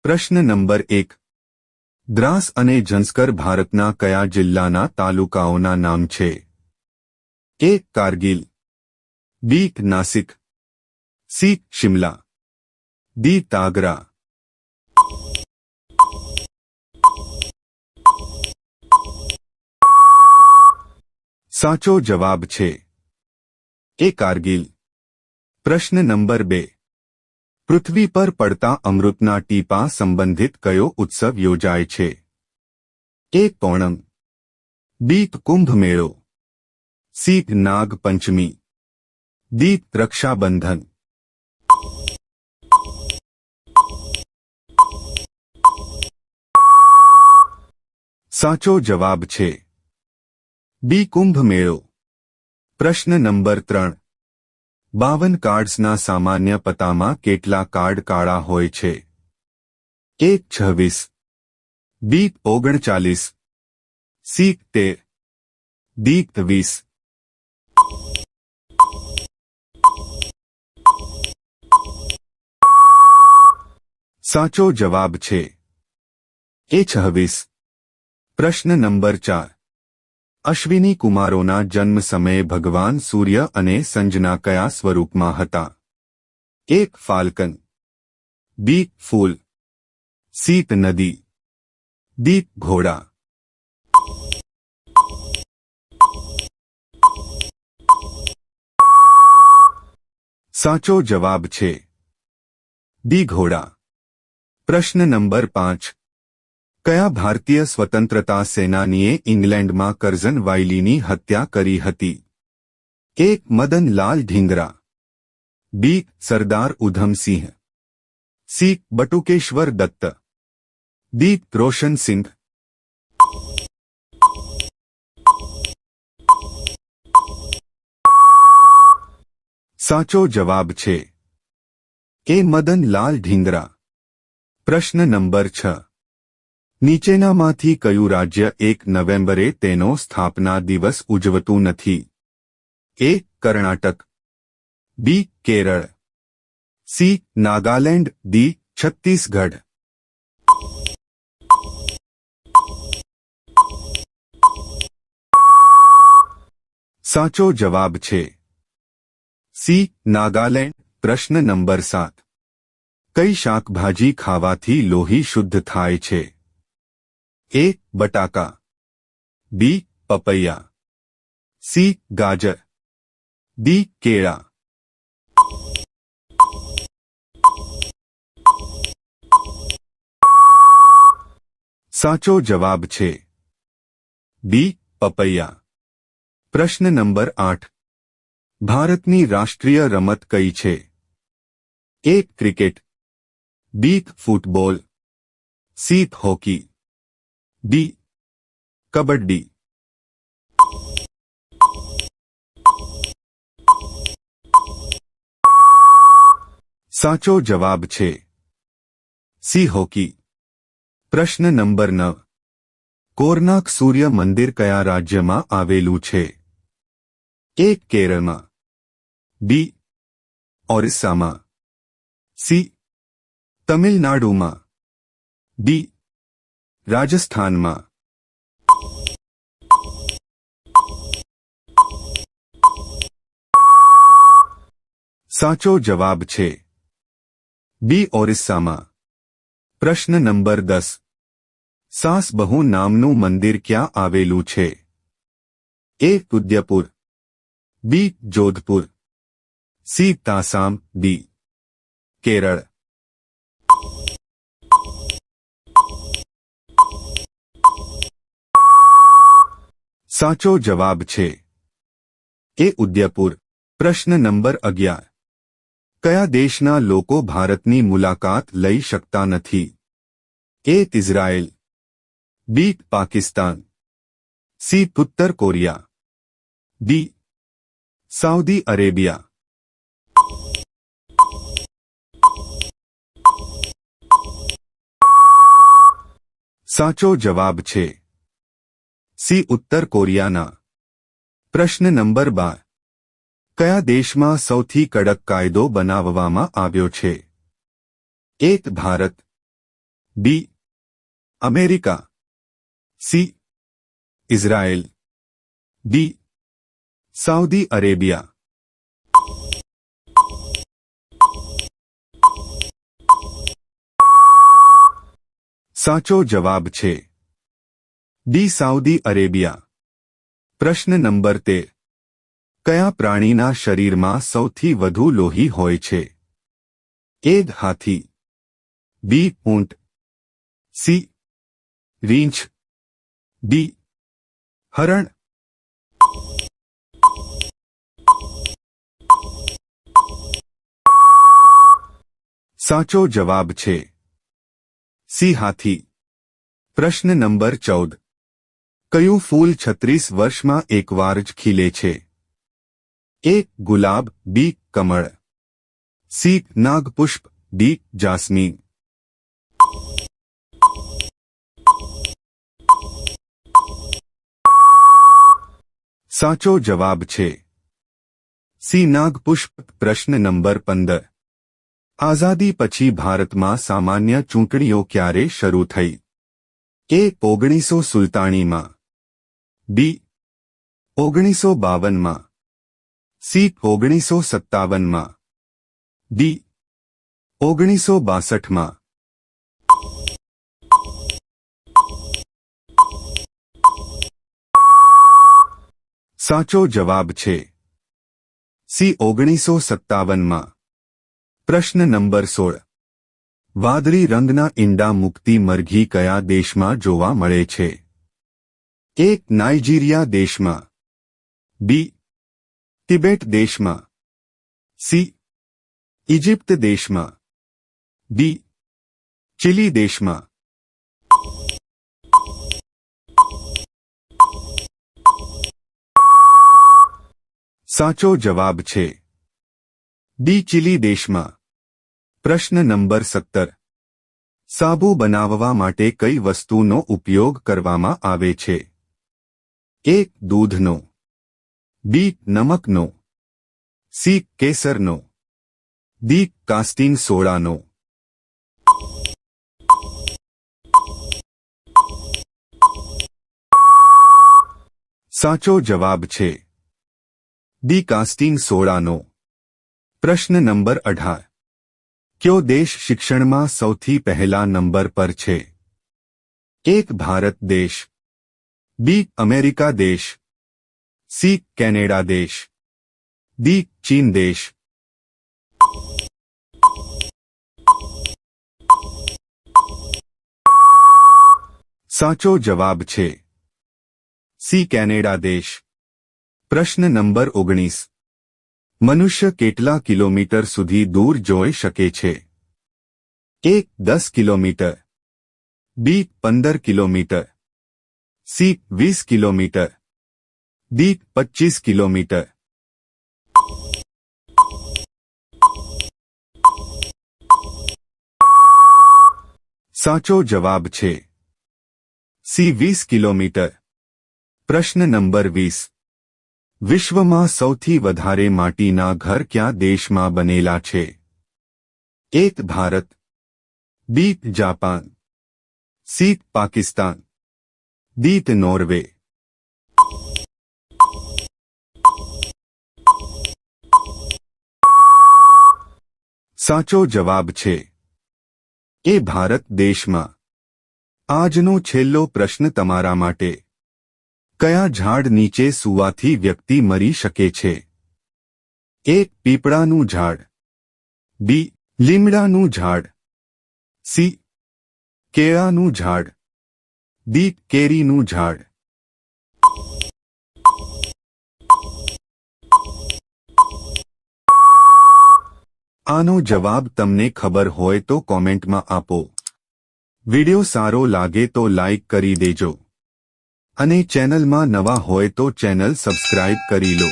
પ્રશ્ન નંબર 1. દ્રાસ અને ઝંસ્કર ભારતના કયા જિલ્લાના તાલુકાઓના નામ છે? એ. કારગિલ, બી. નાસિક, સી. શિમલા, ડી. તાગરા. સાચો જવાબ છે એ. કારગિલ. પ્રશ્ન નંબર 2. પૃથ્વી પર પડતા અમૃતના ટીપા સંબંધિત કયો ઉત્સવ યોજાય છે? એ. ઓણમ, બી. કુંભ મેળો, સી. નાગ પંચમી, ડી. રક્ષાબંધન. સાચો જવાબ છે બી. કુંભ મેળો. પ્રશ્ન નંબર 3. 52 કાર્ડ્સના સામાન્ય પત્તામાં કેટલા કાર્ડ કાળા હોય છે? એ. 26, બી. 39, સી. 13, ડી. 20. સાચો જવાબ છે એ. 26. પ્રશ્ન નંબર 4. અશ્વિની કુમારોના જન્મ સમયે ભગવાન સૂર્ય અને સંજના કયા સ્વરૂપમાં હતા? એ. ફાલ્કન, બી. ફૂલ, સી. નદી, ડી. ઘોડા. સાચો જવાબ છે ડી. ઘોડા. પ્રશ્ન નંબર 5. કયા ભારતીય સ્વતંત્રતા સેનાનીએ ઇંગ્લેન્ડમાં કરઝન વાયલીની હત્યા કરી હતી? એ. મદનલાલ ઢીંગરા, બી. સરદાર ઉધમસિંહ, સી. બટુકેશ્વર દત્ત, ડી. રોશન સિંઘ. સાચો જવાબ છે એ. મદનલાલ ઢીંગરા. પ્રશ્ન નંબર 6. નીચેનામાંથી કયું રાજ્ય 1 નવેમ્બરે તેનો સ્થાપના દિવસ ઉજવતું નથી? એ. કર્ણાટક, બી. કેરળ, સી. નાગાલેન્ડ, ડી. છત્તીસગઢ. સાચો જવાબ છે સી. નાગાલેન્ડ. પ્રશ્ન નંબર 7. કઈ શાકભાજી ખાવાથી લોહી શુદ્ધ થાય છે? એ. બટાકા, બી. પપૈયા, સી. ગાજર, ડી. કેળા. સાચો જવાબ છે બી. પપૈયા. પ્રશ્ન નંબર 8. ભારતની રાષ્ટ્રીય રમત કઈ છે? A. Cricket, B. Football, C. Hockey, D. Kabaddi. સાચો જવાબ છે સી. હોકી. પ્રશ્ન નંબર 9. કોરનાક સૂર્ય મંદિર કયા રાજ્યમાં આવેલું છે? એ. કેરળમાં, બી. ઓરિસ્સામાં, સી. તમિલનાડુમાં, ડી. રાજસ્થાનમાં. સાચો જવાબ છે બી. ઓરિસ્સામાં. પ્રશ્ન નંબર 10. સાસબહુ નામનું મંદિર ક્યાં આવેલું છે? એ. ઉદયપુર, બી. જોધપુર, સી. તાસામ, ડી. કેરળ. સાચો જવાબ છે એ. ઉદયપુર. પ્રશ્ન નંબર 11. કયા દેશના લોકો ભારતની મુલાકાત લઈ શકતા નથી? એ. ઇઝરાયેલ, બી. પાકિસ્તાન, સી. ઉત્તર કોરિયા, ડી. Saudi Arabia. સાચો જવાબ છે સી. ઉત્તર કોરિયાના. પ્રશ્ન નંબર 12. કયા દેશમાં સૌથી કડક કાયદો બનાવવામાં આવ્યો છે? A. Bharat, B America, C Israel, D Saudi Arabia. સાચો જવાબ છે ડી સાઉદી અરેબિયા. પ્રશ્ન નંબર 13. કયા પ્રાણીના શરીરમાં સૌથી વધુ લોહી હોય છે? એ હાથી, બી ઊંટ, સી રીંછ, ડી હરણ. સાચો જવાબ છે સી હાથી. પ્રશ્ન નંબર 14. કયું ફૂલ 36 વર્ષમાં એકવાર જ ખીલે છે? એ ગુલાબ, બી કમળ, સી નાગપુષ્પ, ડી જાસ્મીન. સાચો જવાબ છે સી નાગપુષ્પ. પ્રશ્ન નંબર 15. આઝાદી પછી ભારતમાં સામાન્ય ચૂંટણીઓ ક્યારે શરૂ થઈ? એ 1947માં, બી 1952માં, સી 1957માં, ડી 1962માં. સાચો જવાબ છે સી 1957માં. પ્રશ્ન નંબર 16. વાદળી રંગના ઈંડા મૂકતી મરઘી કયા દેશમાં જોવા મળે છે? એ નાઇજીરિયા દેશમાં, બી તિબેટ દેશમાં, સી ઇજિપ્ત દેશમાં, ડી ચીલી દેશમાં. સાચો જવાબ છે ડી ચીલી દેશમાં. પ્રશ્ન નંબર 17. સાબુ બનાવવા માટે કઈ વસ્તુનો ઉપયોગ કરવામાં આવે છે? એ દૂધનો, બી નમકનો, સી કેસરનો, ડી કાસ્ટિંગ સોડાનો. સાચો જવાબ છે ડી કાસ્ટિંગ સોડાનો. પ્રશ્ન નંબર 18. કયો દેશ શિક્ષણમાં સૌથી પહેલા નંબર પર છે? એક ભારત દેશ, બી અમેરિકા દેશ, સી કેનેડા દેશ, ડી ચીન દેશ. સાચો જવાબ છે સી કેનેડા દેશ. પ્રશ્ન નંબર 19. મનુષ્ય કેટલા કિલોમીટર સુધી દૂર જોઈ શકે છે? એ 10 કિલોમીટર, બી 15 kilometre, C 20 kilometre, D 25 kilometre. સાચો જવાબ છે સી 20 કિલોમીટર. પ્રશ્ન નંબર 20. વિશ્વમાં સૌથી વધારે માટીના ઘર કયા દેશમાં બનેલા છે? એક Bharat, B Japan, C Pakistan, D Norway. સાચો જવાબ છે એ ભારત દેશમાં. આજનો છેલ્લો પ્રશ્ન તમારા માટે. કયા ઝાડ નીચે સૂવાથી વ્યક્તિ મરી શકે છે? એ પીપળાનું ઝાડ, બી લીમડાનું ઝાડ, સી કેળાનું ઝાડ, ડી કેરીનું ઝાડ. આનો જવાબ તમને ખબર હોય તો કોમેન્ટમાં આપો. વિડિયો સારો લાગે તો લાઈક કરી દેજો અને ચેનલમાં નવા હોય તો ચેનલ સબસ્ક્રાઇબ કરી લો.